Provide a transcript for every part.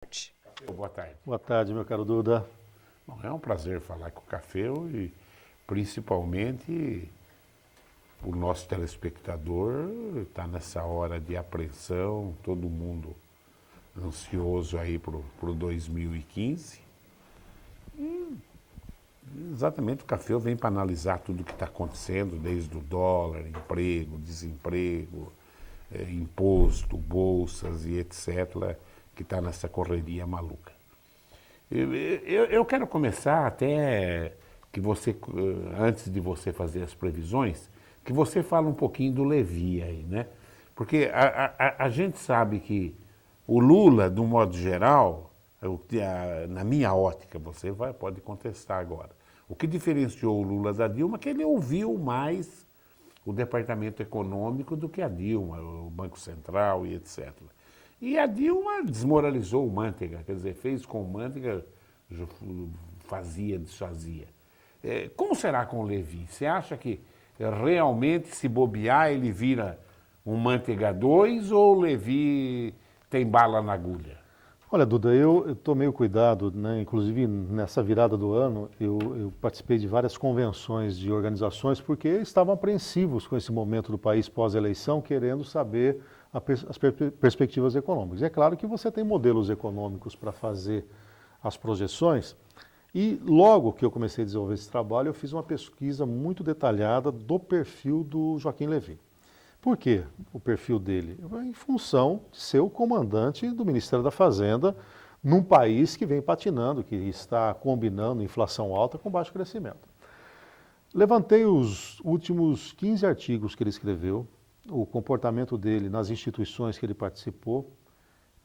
Boa tarde. Boa tarde, meu caro Duda. Bom, é um prazer falar com o Cafeu e principalmente o nosso telespectador está nessa hora de apreensão, todo mundo ansioso aí para o 2015. Exatamente, o Cafeu vem para analisar tudo o que está acontecendo, desde o dólar, emprego, desemprego, imposto, bolsas e etc., que está nessa correria maluca. Eu quero começar até que você, antes de você fazer as previsões, que você fale um pouquinho do Levi aí, né? Porque a gente sabe que o Lula, de um modo geral, na minha ótica, você pode contestar agora, o que diferenciou o Lula da Dilma é que ele ouviu mais o Departamento Econômico do que a Dilma, o Banco Central e etc. E a Dilma desmoralizou o Manteiga, quer dizer, fez com o Manteiga, fazia, desfazia. Como será com o Levi? Você acha que realmente, se bobear, ele vira um Manteiga 2 ou o Levi tem bala na agulha? Olha, Duda, eu tomei o cuidado, né? Inclusive nessa virada do ano, eu participei de várias convenções de organizações porque estavam apreensivos com esse momento do país pós-eleição, querendo saber as perspectivas econômicas. E é claro que você tem modelos econômicos para fazer as projeções, e logo que eu comecei a desenvolver esse trabalho, eu fiz uma pesquisa muito detalhada do perfil do Joaquim Levy. Por quê o perfil dele? Em função de ser o comandante do Ministério da Fazenda num país que vem patinando, que está combinando inflação alta com baixo crescimento. Levantei os últimos 15 artigos que ele escreveu, o comportamento dele nas instituições que ele participou,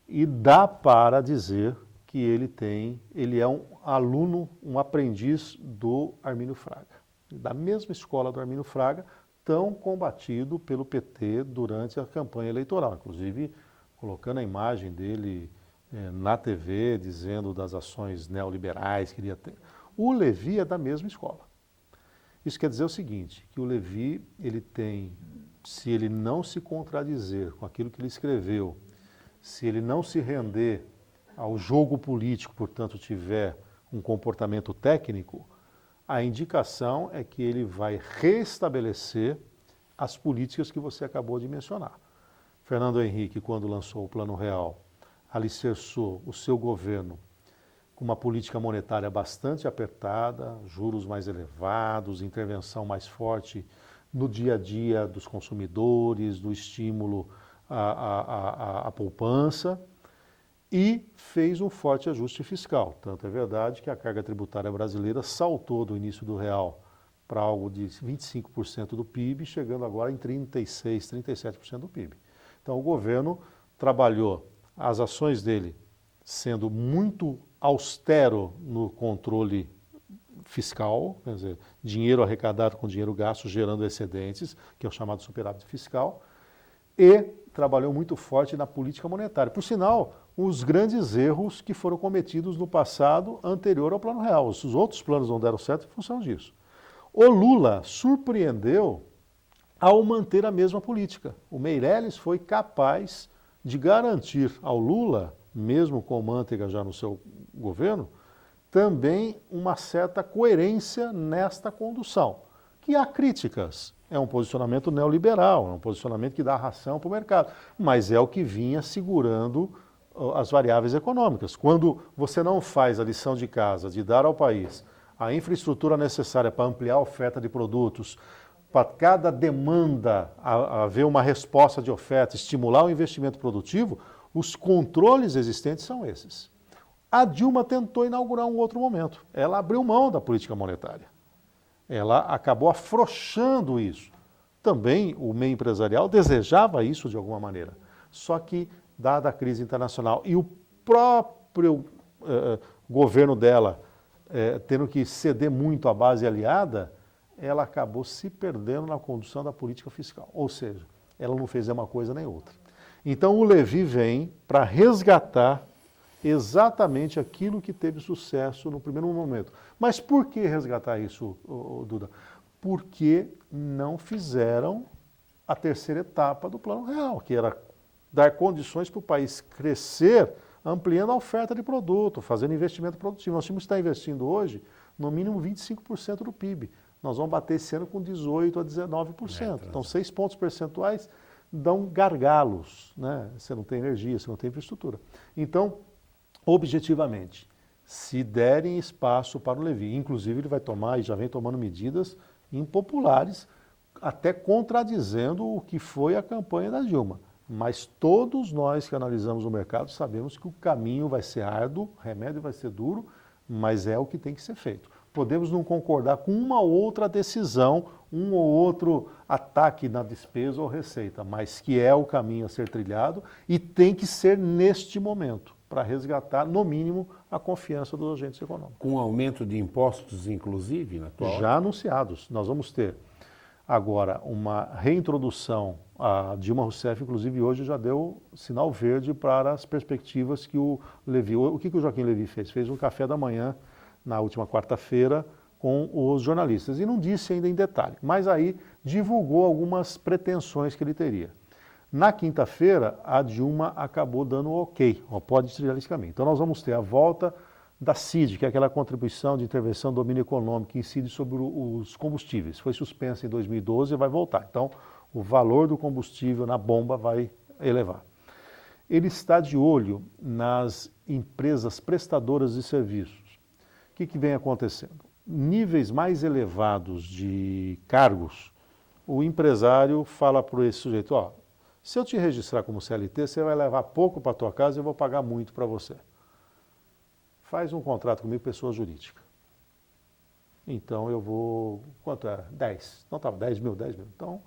e dá para dizer que ele é um aluno, um aprendiz do Armínio Fraga, da mesma escola do Armínio Fraga, tão combatido pelo PT durante a campanha eleitoral, inclusive colocando a imagem dele na TV, dizendo das ações neoliberais que iria ter. O Levi é da mesma escola. Isso quer dizer o seguinte, que o Levi, ele tem, se ele não se contradizer com aquilo que ele escreveu, se ele não se render ao jogo político, portanto tiver um comportamento técnico, a indicação é que ele vai restabelecer as políticas que você acabou de mencionar. Fernando Henrique, quando lançou o Plano Real, alicerçou o seu governo com uma política monetária bastante apertada, juros mais elevados, intervenção mais forte no dia a dia dos consumidores, do estímulo à poupança, e fez um forte ajuste fiscal. Tanto é verdade que a carga tributária brasileira saltou do início do real para algo de 25% do PIB, chegando agora em 36%, 37% do PIB. Então o governo trabalhou as ações dele sendo muito austero no controle fiscal, quer dizer, dinheiro arrecadado com dinheiro gasto gerando excedentes, que é o chamado superávit fiscal, e trabalhou muito forte na política monetária. Por sinal, os grandes erros que foram cometidos no passado anterior ao Plano Real. Os outros planos não deram certo em função disso. O Lula surpreendeu ao manter a mesma política. O Meirelles foi capaz de garantir ao Lula, mesmo com o Manteiga já no seu governo, também uma certa coerência nesta condução. Que há críticas. É um posicionamento neoliberal, é um posicionamento que dá ração para o mercado, mas é o que vinha segurando as variáveis econômicas. Quando você não faz a lição de casa de dar ao país a infraestrutura necessária para ampliar a oferta de produtos, para cada demanda haver uma resposta de oferta, estimular o investimento produtivo, os controles existentes são esses. A Dilma tentou inaugurar um outro momento. Ela abriu mão da política monetária. Ela acabou afrouxando isso. Também o meio empresarial desejava isso de alguma maneira. Só que, dada a crise internacional e o próprio governo dela tendo que ceder muito à base aliada, ela acabou se perdendo na condução da política fiscal. Ou seja, ela não fez uma coisa nem outra. Então o Levi vem para resgatar exatamente aquilo que teve sucesso no primeiro momento. Mas por que resgatar isso, Duda? Porque não fizeram a terceira etapa do Plano Real, que era dar condições para o país crescer ampliando a oferta de produto, fazendo investimento produtivo. Nós tínhamos que estar investindo hoje no mínimo 25% do PIB. Nós vamos bater esse ano com 18% a 19%. Então, 6 pontos percentuais dão gargalos, né? Você não tem energia, você não tem infraestrutura. Então, objetivamente, se derem espaço para o Levi, inclusive ele vai tomar e já vem tomando medidas impopulares, até contradizendo o que foi a campanha da Dilma. Mas todos nós que analisamos o mercado sabemos que o caminho vai ser árduo, o remédio vai ser duro, mas é o que tem que ser feito. Podemos não concordar com uma ou outra decisão, um ou outro ataque na despesa ou receita, mas que é o caminho a ser trilhado e tem que ser neste momento, para resgatar, no mínimo, a confiança dos agentes econômicos. Com aumento de impostos, inclusive, na tua Já anunciados. Nós vamos ter agora uma reintrodução. A Dilma Rousseff, inclusive, hoje já deu sinal verde para as perspectivas que o Levi... O que o Joaquim Levi fez? Fez um café da manhã na última quarta-feira com os jornalistas e não disse ainda em detalhe, mas aí divulgou algumas pretensões que ele teria. Na quinta-feira, a Dilma acabou dando o ok, pode trilhar esse caminho. Então nós vamos ter a volta da CID, que é aquela contribuição de intervenção do domínio econômico que incide sobre os combustíveis. Foi suspensa em 2012 e vai voltar. Então o valor do combustível na bomba vai elevar. Ele está de olho nas empresas prestadoras de serviços. O que vem acontecendo? Níveis mais elevados de cargos, o empresário fala para esse sujeito, ó, se eu te registrar como CLT, você vai levar pouco para a tua casa e eu vou pagar muito para você. Faz um contrato comigo, pessoa jurídica. Então eu vou, quanto é? 10. Então tá, 10 mil. Então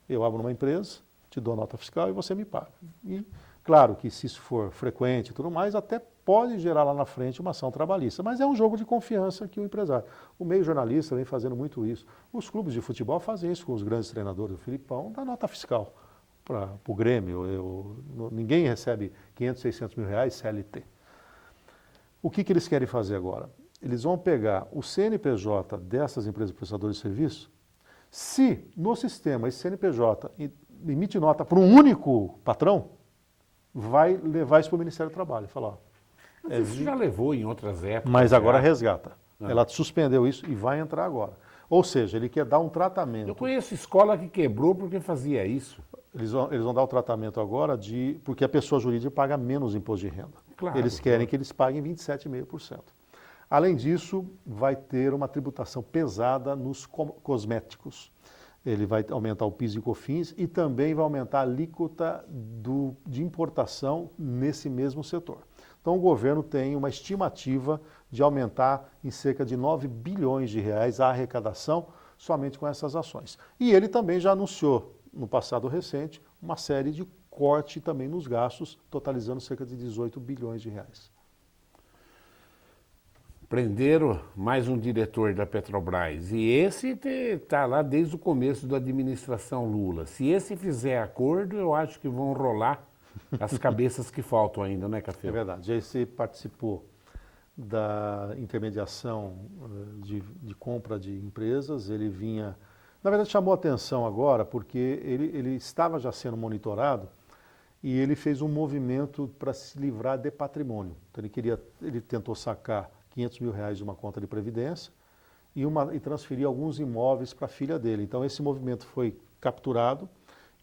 eu abro uma empresa, te dou nota fiscal e você me paga. E claro que se isso for frequente e tudo mais, até pode gerar lá na frente uma ação trabalhista, mas é um jogo de confiança que o empresário. O meio jornalista vem fazendo muito isso. Os clubes de futebol fazem isso com os grandes treinadores, o Filipão dá nota fiscal para o Grêmio. Ninguém recebe 500, 600 mil reais CLT. O que eles querem fazer agora? Eles vão pegar o CNPJ dessas empresas prestadoras de serviço, se no sistema esse CNPJ emite nota para um único patrão, vai levar isso para o Ministério do Trabalho. Falar, Mas isso já levou em outras épocas. mas agora resgata. Ela suspendeu isso e vai entrar agora. Ou seja, ele quer dar um tratamento. Eu conheço escola que quebrou porque fazia isso. Eles vão dar o tratamento agora porque a pessoa jurídica paga menos imposto de renda. Claro, eles querem que eles paguem 27,5%. Além disso, vai ter uma tributação pesada nos cosméticos. Ele vai aumentar o PIS e COFINS e também vai aumentar a alíquota de importação nesse mesmo setor. Então o governo tem uma estimativa de aumentar em cerca de 9 bilhões de reais a arrecadação somente com essas ações. E ele também já anunciou, no passado recente, uma série de corte também nos gastos, totalizando cerca de 18 bilhões de reais. Prenderam mais um diretor da Petrobras e esse está lá desde o começo da administração Lula. Se esse fizer acordo, eu acho que vão rolar as cabeças que faltam ainda, né, Café? É verdade. Esse participou da intermediação de compra de empresas, ele vinha... Na verdade, chamou atenção agora porque ele estava já sendo monitorado e ele fez um movimento para se livrar de patrimônio. Então ele tentou sacar 500 mil reais de uma conta de previdência e transferir alguns imóveis para a filha dele. Então esse movimento foi capturado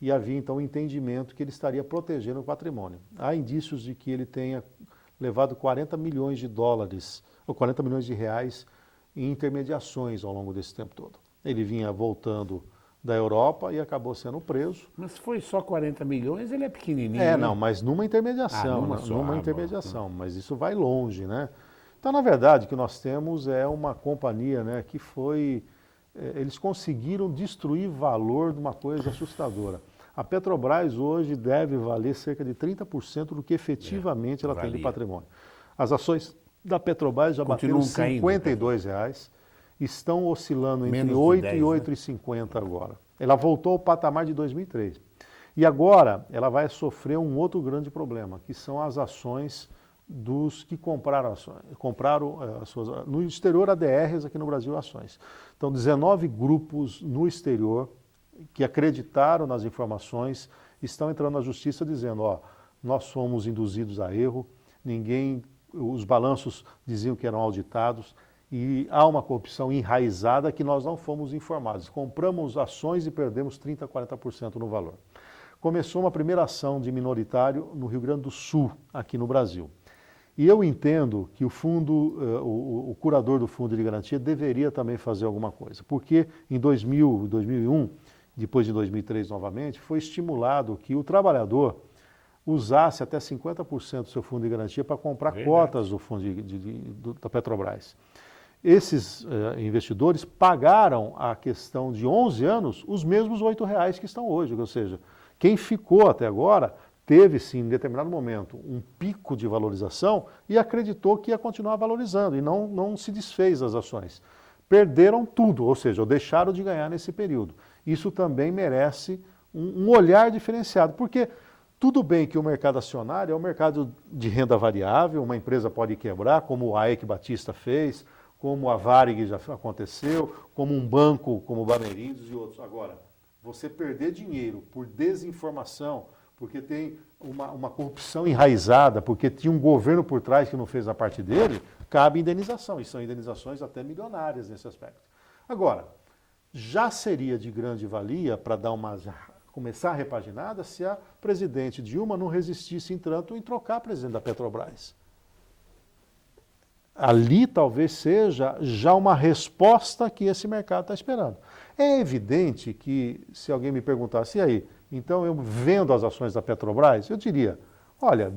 e havia então o entendimento que ele estaria protegendo o patrimônio. Há indícios de que ele tenha levado 40 milhões de dólares ou 40 milhões de reais em intermediações ao longo desse tempo todo. Ele vinha voltando da Europa e acabou sendo preso. Mas se foi só 40 milhões, ele é pequenininho. Não, mas numa intermediação, numa intermediação, mas isso vai longe, né? Então, na verdade, o que nós temos é uma companhia, né, que eles conseguiram destruir valor de uma coisa assustadora. A Petrobras hoje deve valer cerca de 30% do que efetivamente ela tem de patrimônio. As ações da Petrobras já bateram R$52, estão oscilando entre 8 e 8,50 agora. Ela voltou ao patamar de 2003. E agora ela vai sofrer um outro grande problema, que são as ações dos que compraram ações. No exterior, ADRs, aqui no Brasil, ações. Então, 19 grupos no exterior que acreditaram nas informações estão entrando na justiça dizendo, nós fomos induzidos a erro, os balanços diziam que eram auditados e há uma corrupção enraizada que nós não fomos informados. Compramos ações e perdemos 30%, 40% no valor. Começou uma primeira ação de minoritário no Rio Grande do Sul, aqui no Brasil. E eu entendo que o curador do Fundo de Garantia deveria também fazer alguma coisa, porque em 2000, 2001, depois de 2003 novamente, foi estimulado que o trabalhador usasse até 50% do seu fundo de garantia para comprar cotas do fundo da Petrobras. Esses investidores pagaram a questão de 11 anos os mesmos R$8 que estão hoje, ou seja, quem ficou até agora teve sim, em determinado momento, um pico de valorização e acreditou que ia continuar valorizando e não se desfez das ações. Perderam tudo, ou seja, deixaram de ganhar nesse período. Isso também merece um olhar diferenciado, porque tudo bem que o mercado acionário é um mercado de renda variável, uma empresa pode quebrar, como a Eike Batista fez, como a Varig já aconteceu, como um banco como o Bamerindos e outros. Agora, você perder dinheiro por desinformação, porque tem uma corrupção enraizada, porque tinha um governo por trás que não fez a parte dele, cabe indenização, e são indenizações até milionárias nesse aspecto. Agora, já seria de grande valia para começar a repaginada se a presidente Dilma não resistisse em tanto em trocar a presidente da Petrobras. Ali talvez seja já uma resposta que esse mercado está esperando. É evidente que, se alguém me perguntasse, e aí, então eu vendo as ações da Petrobras, eu diria, olha,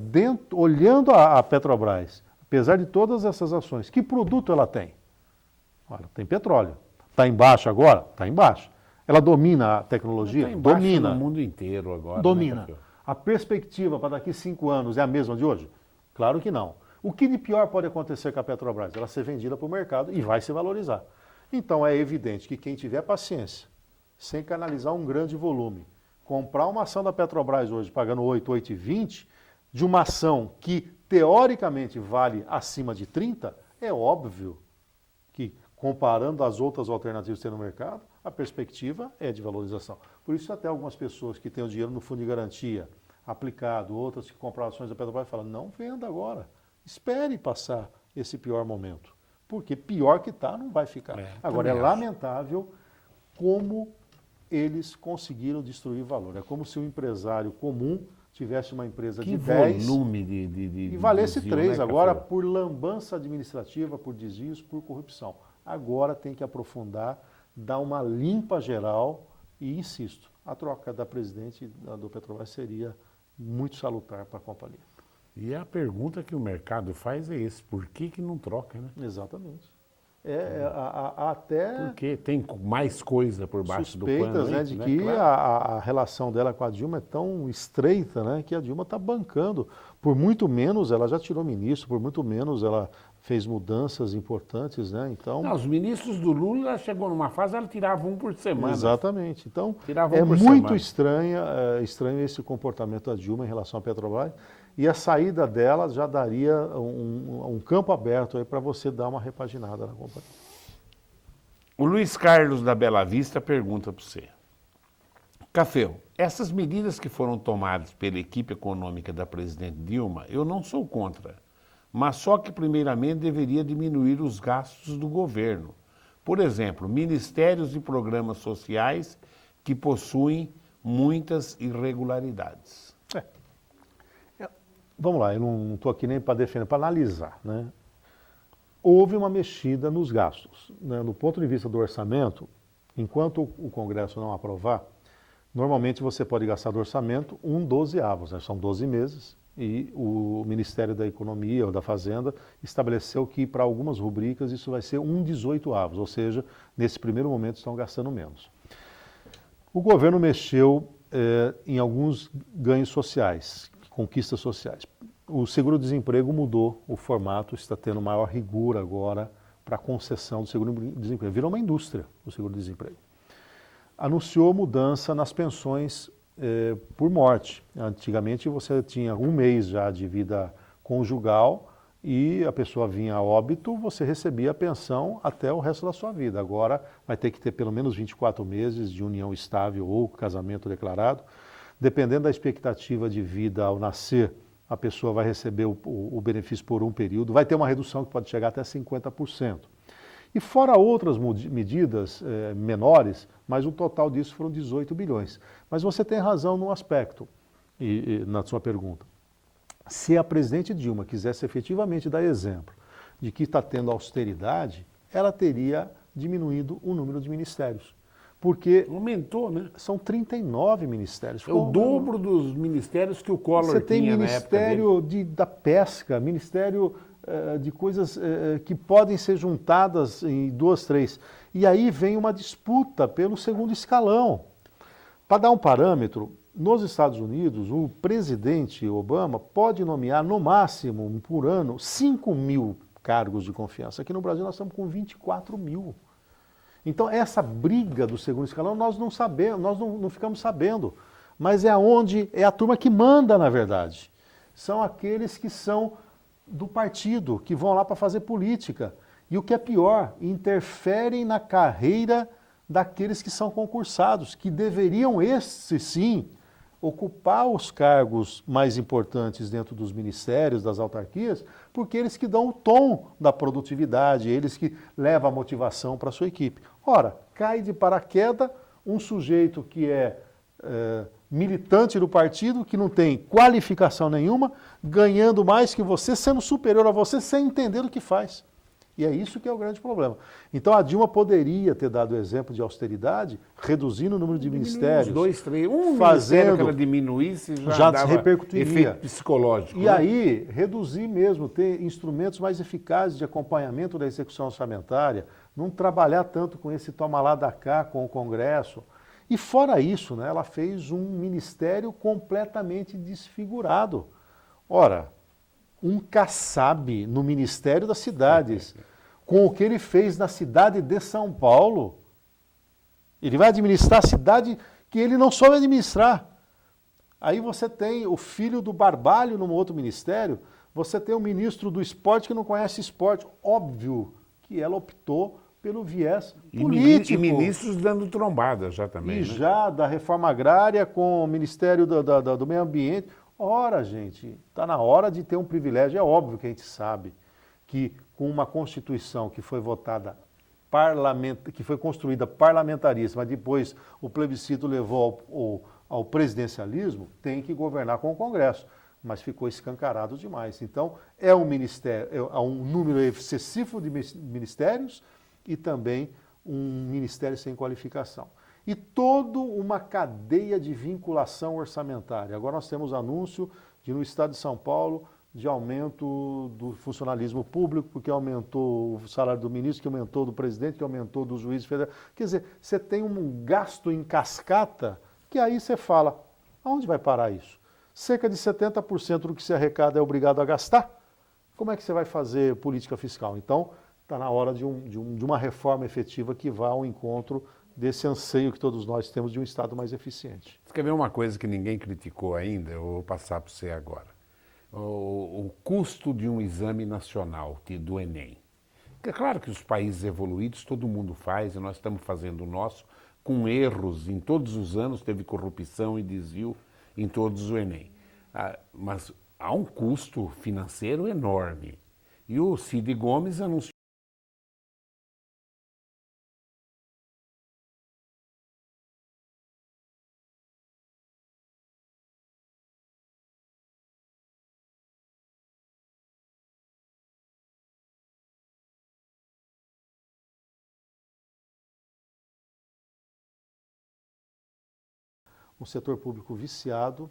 olhando a Petrobras, apesar de todas essas ações, que produto ela tem? Olha, tem petróleo. Está embaixo agora? Está embaixo. Ela domina a tecnologia? Tá embaixo Domina. No mundo inteiro agora. Domina. Né, a perspectiva para daqui 5 anos é a mesma de hoje? Claro que não. O que de pior pode acontecer com a Petrobras? Ela ser vendida para o mercado e vai se valorizar. Então é evidente que quem tiver paciência, sem canalizar um grande volume, comprar uma ação da Petrobras hoje pagando 8, 8,20, de uma ação que teoricamente vale acima de 30, é óbvio que, comparando as outras alternativas que tem no mercado, a perspectiva é de valorização. Por isso até algumas pessoas que têm o dinheiro no fundo de garantia aplicado, outras que compraram ações da Petrobras falam, não venda agora, espere passar esse pior momento, porque pior que está não vai ficar. Agora é lamentável como eles conseguiram destruir valor. É como se um empresário comum tivesse uma empresa de 10 volume e valesse desvio, 3 né, agora Café? por lambança administrativa, por desvios, por corrupção. Agora tem que aprofundar, dar uma limpa geral e, insisto, a troca da presidente do Petrobras seria muito salutar para a companhia. E a pergunta que o mercado faz é esse, por que não troca, né? Exatamente. Até Porque tem mais coisa por baixo do pano. suspeitas, né, de que Claro. a relação dela com a Dilma é tão estreita, né, que a Dilma está bancando. Por muito menos ela já tirou ministro, por muito menos ela fez mudanças importantes, né? Então, Não, os ministros do Lula chegou numa fase, ela tirava um por semana. exatamente. Então, Tirava é um por muito semana. estranho esse comportamento da Dilma em relação à Petrobras. E a saída dela já daria um campo aberto aí para você dar uma repaginada na companhia. O Luiz Carlos da Bela Vista pergunta para você. Café, essas medidas que foram tomadas pela equipe econômica da presidente Dilma, eu não sou contra, mas só que primeiramente deveria diminuir os gastos do governo. Por exemplo, ministérios e programas sociais que possuem muitas irregularidades. Vamos lá, eu não estou aqui nem para defender, para analisar, né? Houve uma mexida nos gastos, né? Do ponto de vista do orçamento, enquanto o Congresso não aprovar, normalmente você pode gastar do orçamento 1/12, né? São 12 meses, e o Ministério da Economia ou da Fazenda estabeleceu que para algumas rubricas isso vai ser 1/18, ou seja, nesse primeiro momento estão gastando menos. O governo mexeu em alguns ganhos sociais, conquistas sociais. O seguro-desemprego mudou o formato, está tendo maior rigor agora para a concessão do seguro-desemprego. Virou uma indústria o seguro-desemprego. Anunciou mudança nas pensões por morte. Antigamente você tinha 1 mês já de vida conjugal e a pessoa vinha a óbito, você recebia a pensão até o resto da sua vida. Agora vai ter que ter pelo menos 24 meses de união estável ou casamento declarado. Dependendo da expectativa de vida ao nascer a pessoa vai receber o benefício por um período, vai ter uma redução que pode chegar até 50%. E fora outras medidas menores, mas o total disso foram 18 bilhões. Mas você tem razão num aspecto, na sua pergunta. Se a presidente Dilma quisesse efetivamente dar exemplo de que está tendo austeridade, ela teria diminuído o número de ministérios. Porque aumentou, né? São 39 ministérios. É o dobro dos ministérios que o Collor Você tem tinha na época Ministério da Pesca, Ministério de coisas que podem ser juntadas em 2, 3. E aí vem uma disputa pelo segundo escalão. Para dar um parâmetro, nos Estados Unidos, o presidente Obama pode nomear, no máximo, por ano, 5 mil cargos de confiança. Aqui no Brasil nós estamos com 24 mil. Então essa briga do segundo escalão nós não sabemos, nós não ficamos sabendo. Mas é a turma que manda, na verdade. São aqueles que são do partido, que vão lá para fazer política. E o que é pior, interferem na carreira daqueles que são concursados, que deveriam, esses sim, ocupar os cargos mais importantes dentro dos ministérios, das autarquias, porque eles que dão o tom da produtividade, eles que levam a motivação para a sua equipe. Ora, cai de paraquedas um sujeito que é militante do partido, que não tem qualificação nenhuma, ganhando mais que você, sendo superior a você, sem entender o que faz. E é isso que é o grande problema. Então a Dilma poderia ter dado exemplo de austeridade, reduzindo o número de ministérios. 2, 3. Ministério que ela diminuísse já dava repercutiria. Efeito psicológico. E aí, reduzir mesmo, ter instrumentos mais eficazes de acompanhamento da execução orçamentária, não trabalhar tanto com esse toma lá da cá com o Congresso. E fora isso, né, ela fez um ministério completamente desfigurado. Ora, um Kassab no Ministério das Cidades, com o que ele fez na cidade de São Paulo. Ele vai administrar a cidade que ele não soube administrar. Aí você tem o filho do Barbalho num outro ministério, você tem o ministro do esporte que não conhece esporte. Óbvio que ela optou pelo viés político. E ministros dando trombada já também. E né? já da reforma agrária com o Ministério do Meio Ambiente. Ora, gente, está na hora de ter um privilégio. É óbvio que a gente sabe que com uma Constituição que foi votada, que foi construída parlamentarista, mas depois o plebiscito levou ao presidencialismo, tem que governar com o Congresso. Mas ficou escancarado demais. Então, é um número excessivo de ministérios e também um ministério sem qualificação. E toda uma cadeia de vinculação orçamentária. Agora nós temos anúncio no Estado de São Paulo de aumento do funcionalismo público, porque aumentou o salário do ministro, que aumentou do presidente, que aumentou do juiz federal. Quer dizer, você tem um gasto em cascata que aí você fala, aonde vai parar isso? Cerca de 70% do que se arrecada é obrigado a gastar. Como é que você vai fazer política fiscal? Então, está na hora de uma reforma efetiva que vá ao encontro desse anseio que todos nós temos de um Estado mais eficiente. Você quer ver uma coisa que ninguém criticou ainda? Eu vou passar para você agora. O custo de um exame nacional do Enem. É claro que os países evoluídos todo mundo faz, e nós estamos fazendo o nosso com erros. Em todos os anos teve corrupção e desvio em todos o Enem. Mas há um custo financeiro enorme. E o Cid Gomes anunciou um setor público viciado,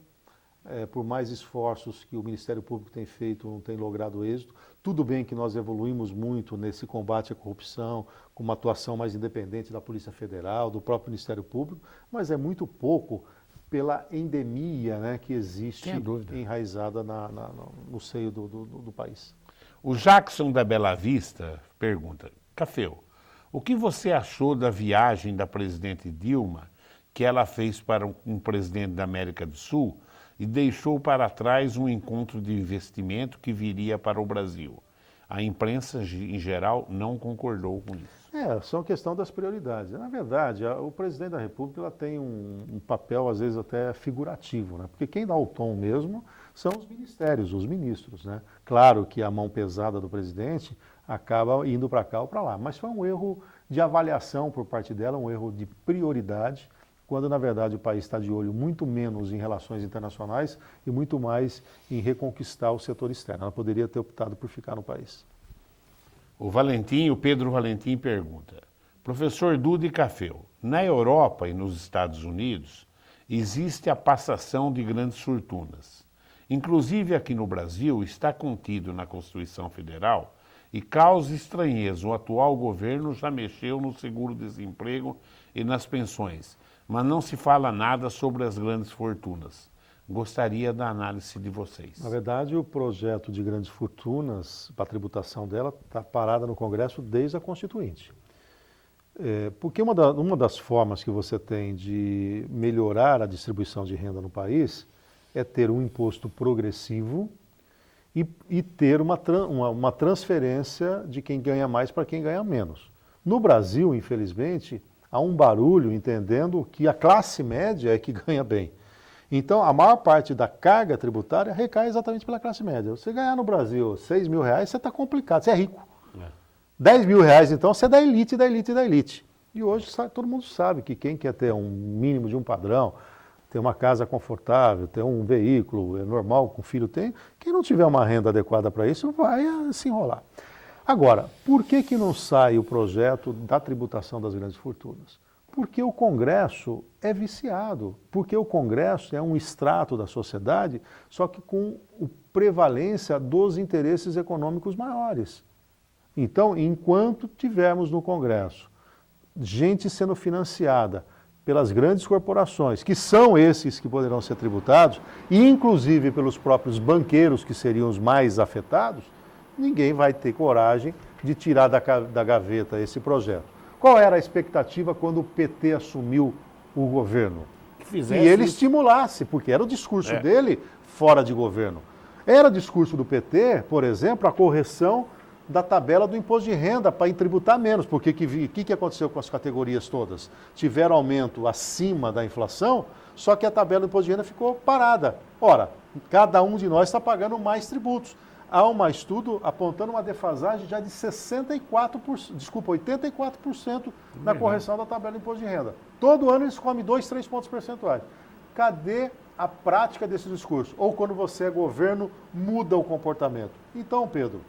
por mais esforços que o Ministério Público tem feito, não tem logrado êxito. Tudo bem que nós evoluímos muito nesse combate à corrupção, com uma atuação mais independente da Polícia Federal, do próprio Ministério Público, mas é muito pouco pela endemia, né, que existe enraizada no seio do país. O Jackson da Bela Vista pergunta, Cafeu, o que você achou da viagem da presidente Dilma que ela fez para um presidente da América do Sul e deixou para trás um encontro de investimento que viria para o Brasil? A imprensa, em geral, não concordou com isso. São questão das prioridades. Na verdade, o presidente da República ela tem um papel, às vezes, até figurativo, né? Porque quem dá o tom mesmo são os ministérios, os ministros, né? Claro que a mão pesada do presidente acaba indo para cá ou para lá, mas foi um erro de avaliação por parte dela, um erro de prioridade, quando na verdade o país está de olho muito menos em relações internacionais e muito mais em reconquistar o setor externo. Ela poderia ter optado por ficar no país. O Pedro Valentim pergunta: Professor Duda e Cafeu, na Europa e nos Estados Unidos existe a passação de grandes fortunas. Inclusive aqui no Brasil está contido na Constituição Federal e causa estranheza. O atual governo já mexeu no seguro-desemprego e nas pensões, mas não se fala nada sobre as grandes fortunas. Gostaria da análise de vocês. Na verdade, o projeto de grandes fortunas, para a tributação dela, está parada no Congresso desde a Constituinte. Porque uma das formas que você tem de melhorar a distribuição de renda no país é ter um imposto progressivo e ter uma transferência de quem ganha mais para quem ganha menos. No Brasil, infelizmente, há um barulho entendendo que a classe média é que ganha bem. Então, a maior parte da carga tributária recai exatamente pela classe média. Você ganhar no Brasil R$6.000, você está complicado, você é rico. R$10.000, então, você é da elite, da elite, da elite. E hoje todo mundo sabe que quem quer ter um mínimo de um padrão, ter uma casa confortável, ter um veículo normal com filho tem, quem não tiver uma renda adequada para isso vai se enrolar. Agora, por que não sai o projeto da tributação das grandes fortunas? Porque o Congresso é viciado, porque o Congresso é um extrato da sociedade, só que com prevalência dos interesses econômicos maiores. Então, enquanto tivermos no Congresso gente sendo financiada pelas grandes corporações, que são esses que poderão ser tributados, e inclusive pelos próprios banqueiros, que seriam os mais afetados, ninguém vai ter coragem de tirar da gaveta esse projeto. Qual era a expectativa quando o PT assumiu o governo? Que ele estimulasse, porque era o discurso dele fora de governo. Era discurso do PT, por exemplo, a correção da tabela do imposto de renda para tributar menos, porque o que aconteceu com as categorias todas? Tiveram aumento acima da inflação, só que a tabela do imposto de renda ficou parada. Ora, cada um de nós está pagando mais tributos. Há um estudo apontando uma defasagem já de 84% na correção da tabela do imposto de renda. Todo ano eles comem 2, 3 pontos percentuais. Cadê a prática desse discurso? Ou quando você é governo, muda o comportamento. Então, Pedro,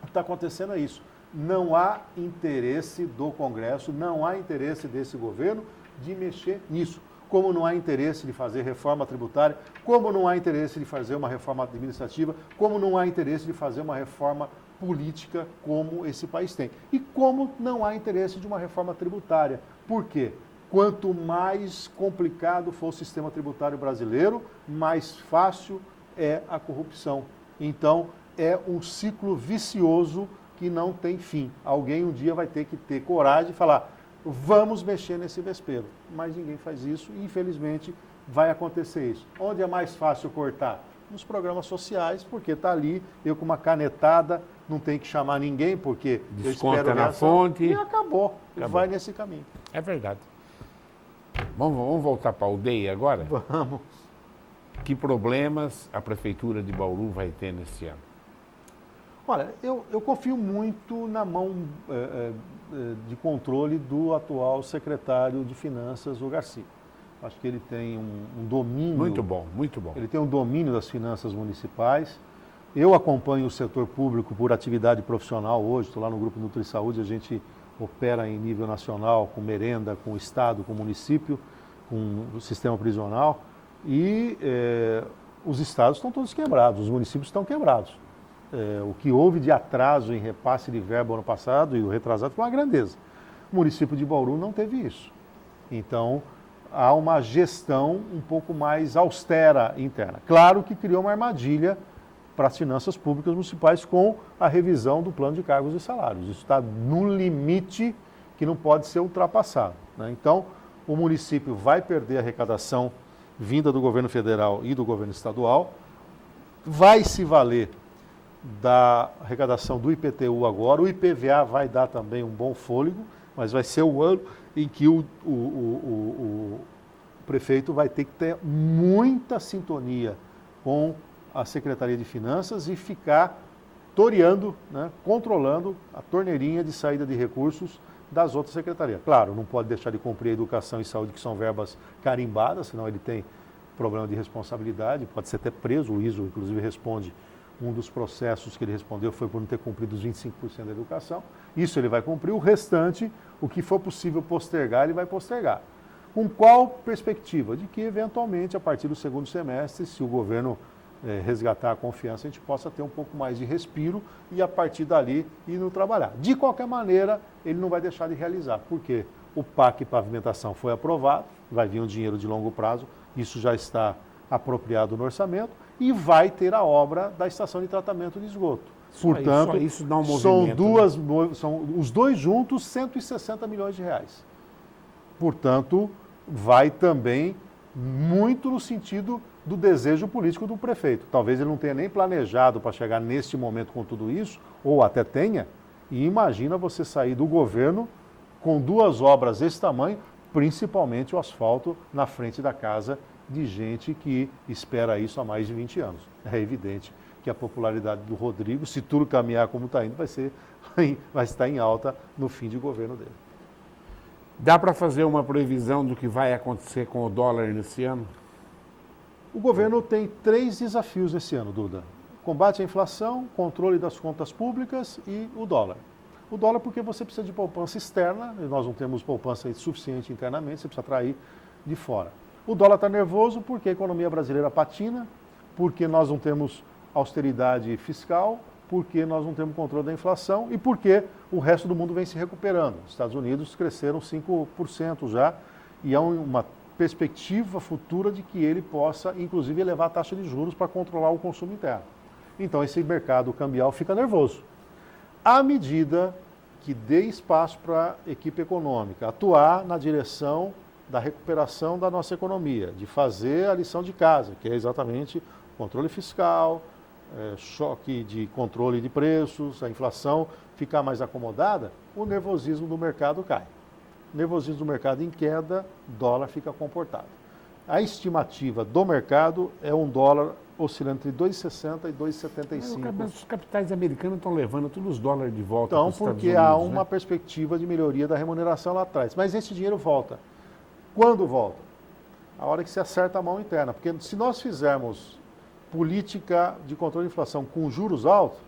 o que está acontecendo é isso. Não há interesse do Congresso, não há interesse desse governo de mexer nisso. Como não há interesse de fazer reforma tributária, como não há interesse de fazer uma reforma administrativa, como não há interesse de fazer uma reforma política como esse país tem. E como não há interesse de uma reforma tributária. Por quê? Quanto mais complicado for o sistema tributário brasileiro, mais fácil é a corrupção. Então, é um ciclo vicioso que não tem fim. Alguém um dia vai ter que ter coragem de falar: vamos mexer nesse vespeiro. Mas ninguém faz isso e, infelizmente, vai acontecer isso. Onde é mais fácil cortar? Nos programas sociais, porque está ali, eu com uma canetada, não tenho que chamar ninguém, porque desconta eu espero na fonte. E acabou. Vai nesse caminho. É verdade. Vamos voltar para a aldeia agora? Vamos. Que problemas a Prefeitura de Bauru vai ter nesse ano? Olha, eu confio muito na mão de controle do atual secretário de Finanças, o Garcia. Acho que ele tem um domínio... Muito bom, muito bom. Ele tem um domínio das finanças municipais. Eu acompanho o setor público por atividade profissional hoje, estou lá no Grupo Nutri Saúde, a gente opera em nível nacional, com merenda, com o Estado, com o município, com o sistema prisional. E os estados estão todos quebrados, os municípios estão quebrados. O que houve de atraso em repasse de verba ano passado e o retrasado foi uma grandeza. O município de Bauru não teve isso. Então, há uma gestão um pouco mais austera interna. Claro que criou uma armadilha para as finanças públicas municipais com a revisão do plano de cargos e salários. Isso está num limite que não pode ser ultrapassado, né? Então, o município vai perder a arrecadação vinda do governo federal e do governo estadual, vai se valer da arrecadação do IPTU agora, o IPVA vai dar também um bom fôlego, mas vai ser o ano em que o prefeito vai ter que ter muita sintonia com a Secretaria de Finanças e ficar toreando, né, controlando a torneirinha de saída de recursos das outras secretarias. Claro, não pode deixar de cumprir a educação e saúde, que são verbas carimbadas, senão ele tem problema de responsabilidade, pode ser até preso. O ISO, inclusive, responde, um dos processos que ele respondeu foi por não ter cumprido os 25% da educação. Isso ele vai cumprir, o restante, o que for possível postergar, ele vai postergar. Com qual perspectiva? De que, eventualmente, a partir do segundo semestre, se o governo resgatar a confiança, a gente possa ter um pouco mais de respiro e, a partir dali, ir no trabalhar. De qualquer maneira, ele não vai deixar de realizar, porque o PAC Pavimentação foi aprovado, vai vir um dinheiro de longo prazo, isso já está apropriado no orçamento, e vai ter a obra da estação de tratamento de esgoto. Portanto, isso dá um movimento, são os dois juntos 160 milhões de reais. Portanto, vai também muito no sentido do desejo político do prefeito. Talvez ele não tenha nem planejado para chegar neste momento com tudo isso, ou até tenha, e imagina você sair do governo com duas obras desse tamanho, principalmente o asfalto na frente da casa de gente que espera isso há mais de 20 anos. É evidente que a popularidade do Rodrigo, se tudo caminhar como está indo, vai estar em alta no fim de governo dele. Dá para fazer uma previsão do que vai acontecer com o dólar nesse ano? O governo tem 3 desafios esse ano, Duda. Combate à inflação, controle das contas públicas e o dólar. O dólar porque você precisa de poupança externa, e nós não temos poupança suficiente internamente, você precisa atrair de fora. O dólar está nervoso porque a economia brasileira patina, porque nós não temos austeridade fiscal, porque nós não temos controle da inflação e porque o resto do mundo vem se recuperando. Os Estados Unidos cresceram 5% já e há uma perspectiva futura de que ele possa, inclusive, elevar a taxa de juros para controlar o consumo interno. Então, esse mercado cambial fica nervoso. À medida que dê espaço para a equipe econômica atuar na direção da recuperação da nossa economia, de fazer a lição de casa, que é exatamente controle fiscal, choque de controle de preços, a inflação ficar mais acomodada, o nervosismo do mercado cai. Nervosismo do mercado em queda, dólar fica comportado. A estimativa do mercado é um dólar oscilando entre 2,60 e 2,75. Mas os capitais americanos estão levando todos os dólares de volta Então, para os Estados porque Unidos, há uma perspectiva de melhoria da remuneração lá atrás. Mas esse dinheiro volta. Quando volta? A hora que se acerta a mão interna. Porque se nós fizermos política de controle de inflação com juros altos,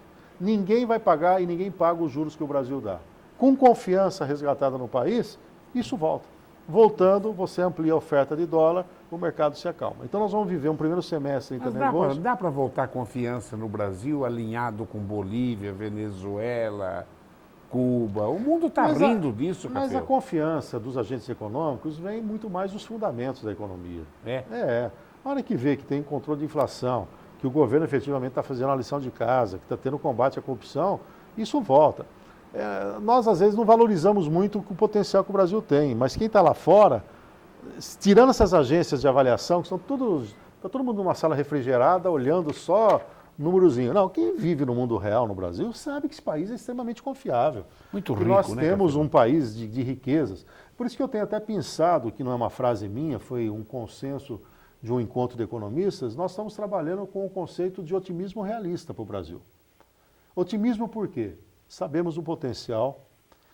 ninguém vai pagar e ninguém paga os juros que o Brasil dá. Com confiança resgatada no país, isso volta. Voltando, você amplia a oferta de dólar, o mercado se acalma. Então nós vamos viver um primeiro semestre ainda nervoso. Dá para voltar a confiança no Brasil alinhado com Bolívia, Venezuela, Cuba? O mundo está rindo disso, Mas Café. a confiança dos agentes econômicos vem muito mais dos fundamentos da economia. É? A hora que vê que tem controle de inflação, que o governo efetivamente está fazendo a lição de casa, que está tendo combate à corrupção, isso volta. Nós, às vezes, não valorizamos muito o potencial que o Brasil tem, mas quem está lá fora, tirando essas agências de avaliação, que são todos, está todo mundo numa sala refrigerada, olhando só númerozinho. Não, quem vive no mundo real no Brasil sabe que esse país é extremamente confiável. Muito que rico, nós né, temos Café? um país de riquezas. Por isso que eu tenho até pensado, que não é uma frase minha, foi um consenso de um encontro de economistas, nós estamos trabalhando com o conceito de otimismo realista para o Brasil. Otimismo por quê? Sabemos o potencial,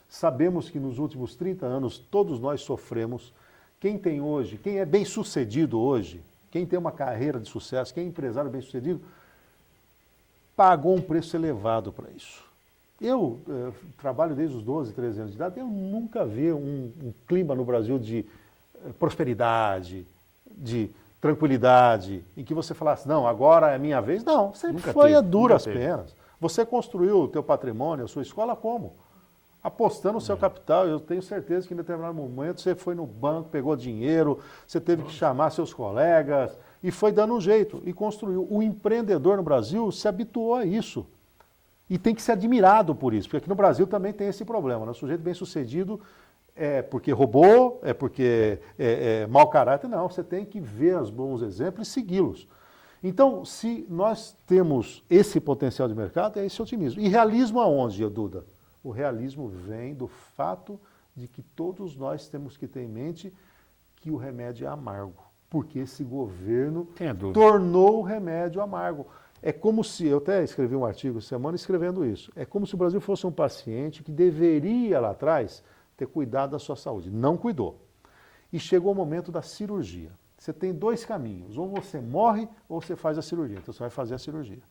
sabemos que nos últimos 30 anos todos nós sofremos. Quem tem hoje, quem é bem sucedido hoje, quem tem uma carreira de sucesso, quem é empresário bem sucedido, pagou um preço elevado para isso. Eu trabalho desde os 12, 13 anos de idade, eu nunca vi um clima no Brasil de prosperidade, de tranquilidade, em que você falasse, não, agora é minha vez. Não, sempre Nunca foi teve, a duras nunca teve. penas. Você construiu o teu patrimônio, a sua escola como? Apostando o seu capital. Eu tenho certeza que em determinado momento você foi no banco, pegou dinheiro, você teve que chamar seus colegas e foi dando um jeito e construiu. O empreendedor no Brasil se habituou a isso. E tem que ser admirado por isso, porque aqui no Brasil também tem esse problema. Né? O sujeito bem-sucedido é porque roubou, é porque é mau caráter. Não, você tem que ver os bons exemplos e segui-los. Então, se nós temos esse potencial de mercado, é esse otimismo. E realismo aonde, Duda? O realismo vem do fato de que todos nós temos que ter em mente que o remédio é amargo. Porque esse governo tornou o remédio amargo. É como se, eu até escrevi um artigo essa semana escrevendo isso, é como se o Brasil fosse um paciente que deveria lá atrás ter cuidado da sua saúde. Não cuidou. E chegou o momento da cirurgia. Você tem dois caminhos, ou você morre ou você faz a cirurgia. Então você vai fazer a cirurgia.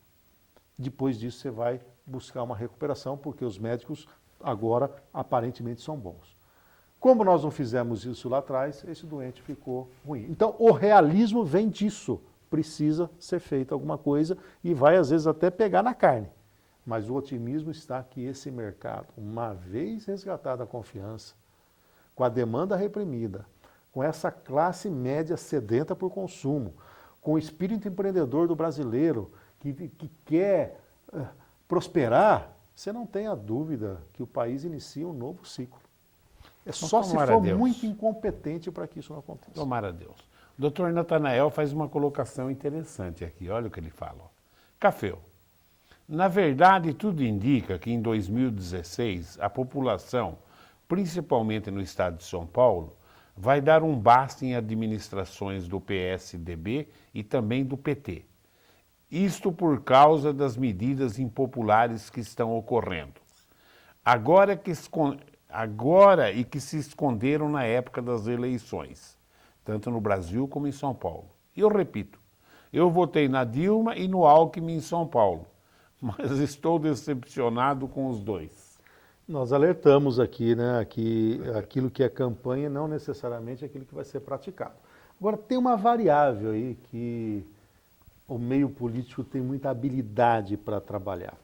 Depois disso você vai buscar uma recuperação, porque os médicos agora aparentemente são bons. Como nós não fizemos isso lá atrás, esse doente ficou ruim. Então o realismo vem disso. Precisa ser feita alguma coisa e vai às vezes até pegar na carne. Mas o otimismo está que esse mercado, uma vez resgatada a confiança, com a demanda reprimida, com essa classe média sedenta por consumo, com o espírito empreendedor do brasileiro que quer prosperar, você não tenha dúvida que o país inicia um novo ciclo. É só se for muito incompetente para que isso não aconteça. Tomara a Deus. O doutor Natanael faz uma colocação interessante aqui, olha o que ele fala. Café. Na verdade, tudo indica que em 2016 a população, principalmente no estado de São Paulo, vai dar um basta em administrações do PSDB e também do PT. Isto por causa das medidas impopulares que estão ocorrendo. Agora e que se esconderam na época das eleições, tanto no Brasil como em São Paulo. E eu repito, eu votei na Dilma e no Alckmin em São Paulo, mas estou decepcionado com os dois. Nós alertamos aqui, né, que aquilo que é campanha não necessariamente é aquilo que vai ser praticado. Agora, tem uma variável aí que o meio político tem muita habilidade para trabalhar.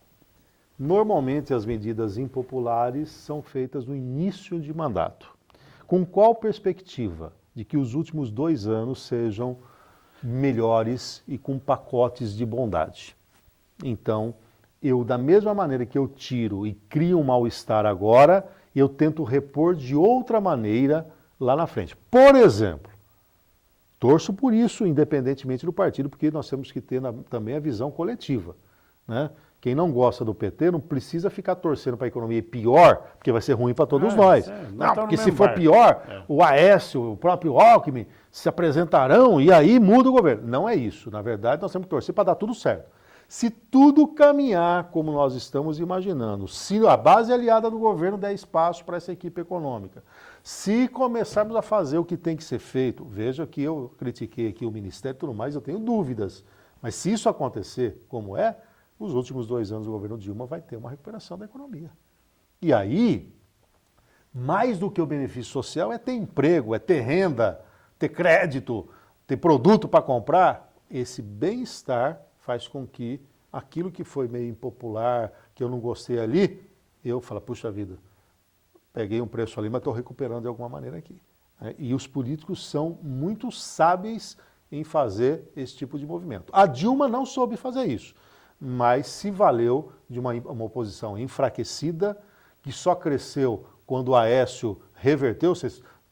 Normalmente as medidas impopulares são feitas no início de mandato. Com qual perspectiva? De que os últimos 2 anos sejam melhores e com pacotes de bondade. Então, da mesma maneira que eu tiro e crio um mal-estar agora, eu tento repor de outra maneira lá na frente. Por exemplo, torço por isso, independentemente do partido, porque nós temos que ter também a visão coletiva, né? Quem não gosta do PT não precisa ficar torcendo para a economia ir pior, porque vai ser ruim para todos nós. Não, porque se for pior, o Aécio, o próprio Alckmin se apresentarão e aí muda o governo. Não é isso. Na verdade, nós temos que torcer para dar tudo certo. Se tudo caminhar como nós estamos imaginando, se a base aliada do governo der espaço para essa equipe econômica, se começarmos a fazer o que tem que ser feito, veja que eu critiquei aqui o Ministério e tudo mais, eu tenho dúvidas. Mas se isso acontecer como é, os últimos 2 anos do governo Dilma vai ter uma recuperação da economia. E aí, mais do que o benefício social, é ter emprego, é ter renda, ter crédito, ter produto para comprar. Esse bem-estar faz com que aquilo que foi meio impopular, que eu não gostei ali, eu falo, puxa vida, peguei um preço ali, mas estou recuperando de alguma maneira aqui. E os políticos são muito sábeis em fazer esse tipo de movimento. A Dilma não soube fazer isso, mas se valeu de uma oposição enfraquecida, que só cresceu quando o Aécio reverteu.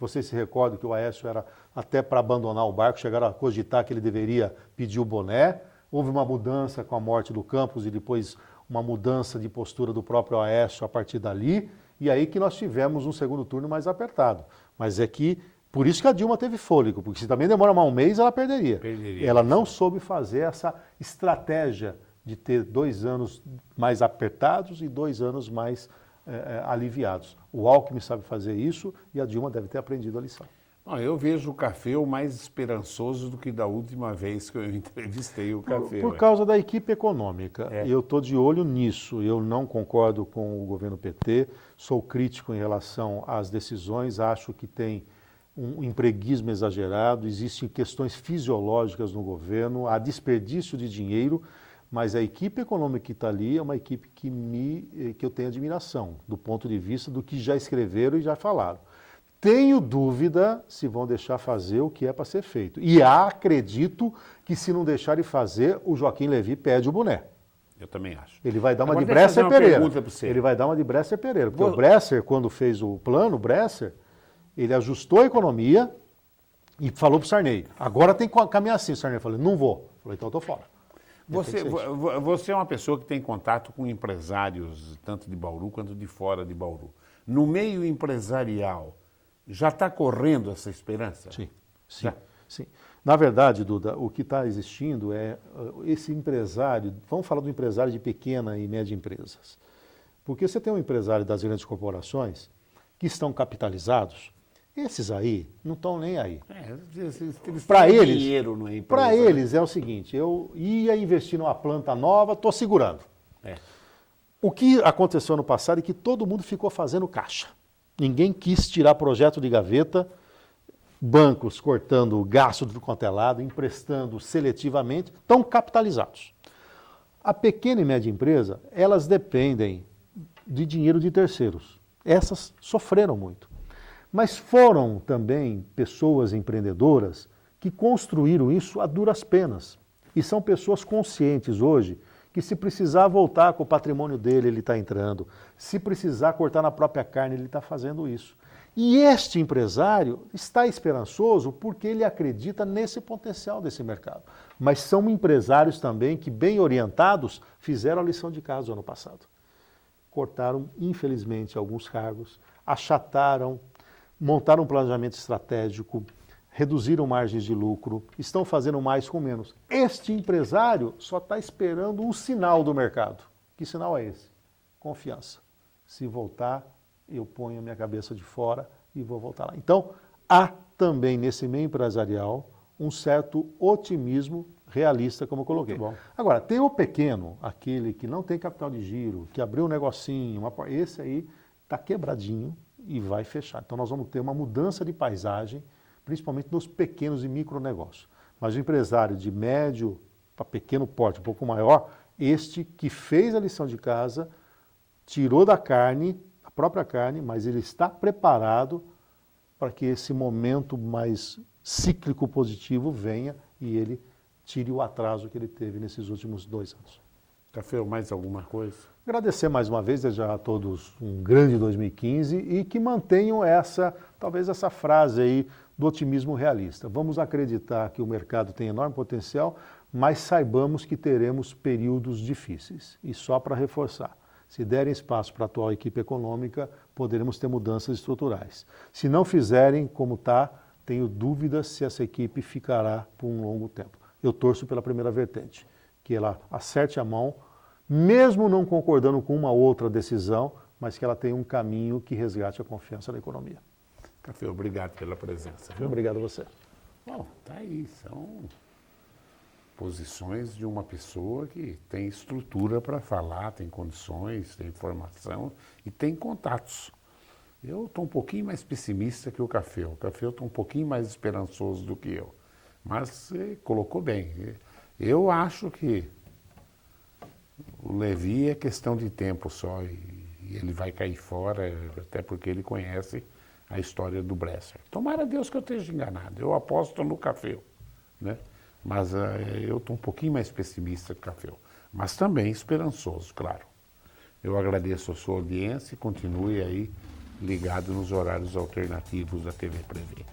Vocês se recordam que o Aécio era até para abandonar o barco, chegaram a cogitar que ele deveria pedir o boné. Houve uma mudança com a morte do Campos e depois uma mudança de postura do próprio Aécio a partir dali. E aí que nós tivemos um segundo turno mais apertado. Mas é que, por isso que a Dilma teve fôlego, porque se também demora mais um mês, ela perderia. Ela não soube fazer essa estratégia de ter 2 anos mais apertados e 2 anos mais aliviados. O Alckmin sabe fazer isso e a Dilma deve ter aprendido a lição. Eu vejo o Café mais esperançoso do que da última vez que eu entrevistei o Café. Por causa da equipe econômica. Eu estou de olho nisso. Eu não concordo com o governo PT, sou crítico em relação às decisões, acho que tem um empreguismo exagerado, existem questões fisiológicas no governo, há desperdício de dinheiro, mas a equipe econômica que está ali é uma equipe que eu tenho admiração, do ponto de vista do que já escreveram e já falaram. Tenho dúvida se vão deixar fazer o que é para ser feito. E acredito que se não deixarem fazer, o Joaquim Levy pede o boné. Eu também acho. Ele vai dar uma de Bresser Pereira. Ele vai dar uma de Bresser Pereira. Porque o Bresser, quando fez o plano, o Bresser, ele ajustou a economia e falou para o Sarney, agora tem que caminhar assim. O Sarney falou, não vou. Falei, então eu estou fora. Você é uma pessoa que tem contato com empresários, tanto de Bauru quanto de fora de Bauru. No meio empresarial, já está correndo essa esperança? Sim. Sim. Na verdade, Duda, o que está existindo é esse empresário, vamos falar do empresário de pequena e média empresas. Porque você tem um empresário das grandes corporações que estão capitalizados, esses aí não estão nem aí. Eles Para têm eles, dinheiro na empresa, para né? eles é o seguinte, eu ia investir numa planta nova, estou segurando. É. O que aconteceu no passado é que todo mundo ficou fazendo caixa. Ninguém quis tirar projeto de gaveta, bancos cortando gasto do quanto é lado, emprestando seletivamente, estão capitalizados. A pequena e média empresa, elas dependem de dinheiro de terceiros. Essas sofreram muito. Mas foram também pessoas empreendedoras que construíram isso a duras penas. E são pessoas conscientes hoje que se precisar voltar com o patrimônio dele, ele está entrando. Se precisar cortar na própria carne, ele está fazendo isso. E este empresário está esperançoso porque ele acredita nesse potencial desse mercado. Mas são empresários também que, bem orientados, fizeram a lição de casa no ano passado. Cortaram, infelizmente, alguns cargos, achataram, montaram um planejamento estratégico, reduziram margens de lucro, estão fazendo mais com menos. Este empresário só está esperando um sinal do mercado. Que sinal é esse? Confiança. Se voltar, eu ponho a minha cabeça de fora e vou voltar lá. Então, há também nesse meio empresarial um certo otimismo realista, como eu coloquei. Agora, tem o pequeno, aquele que não tem capital de giro, que abriu um negocinho, esse aí está quebradinho e vai fechar. Então, nós vamos ter uma mudança de paisagem, principalmente nos pequenos e micronegócios. Mas o empresário de médio para pequeno porte, um pouco maior, este que fez a lição de casa, tirou da carne, a própria carne, mas ele está preparado para que esse momento mais cíclico positivo venha e ele tire o atraso que ele teve nesses últimos 2 anos. Café, mais alguma coisa? Agradecer mais uma vez, desejar a todos um grande 2015 e que mantenham talvez essa frase aí do otimismo realista. Vamos acreditar que o mercado tem enorme potencial, mas saibamos que teremos períodos difíceis. E só para reforçar, se derem espaço para a atual equipe econômica, poderemos ter mudanças estruturais. Se não fizerem como está, tenho dúvidas se essa equipe ficará por um longo tempo. Eu torço pela primeira vertente, que ela acerte a mão, mesmo não concordando com uma outra decisão, mas que ela tenha um caminho que resgate a confiança da economia. Café, obrigado pela presença. Obrigado a você. Bom, tá aí, são posições de uma pessoa que tem estrutura para falar, tem condições, tem informação e tem contatos. Eu estou um pouquinho mais pessimista que o Café. O Café está um pouquinho mais esperançoso do que eu. Mas você colocou bem. Eu acho que o Levi é questão de tempo só e ele vai cair fora, até porque ele conhece a história do Bresser. Tomara Deus que eu esteja enganado. Eu aposto no Café, né? Mas eu estou um pouquinho mais pessimista que o Café. Mas também esperançoso, claro. Eu agradeço a sua audiência e continue aí ligado nos horários alternativos da TV Prevê.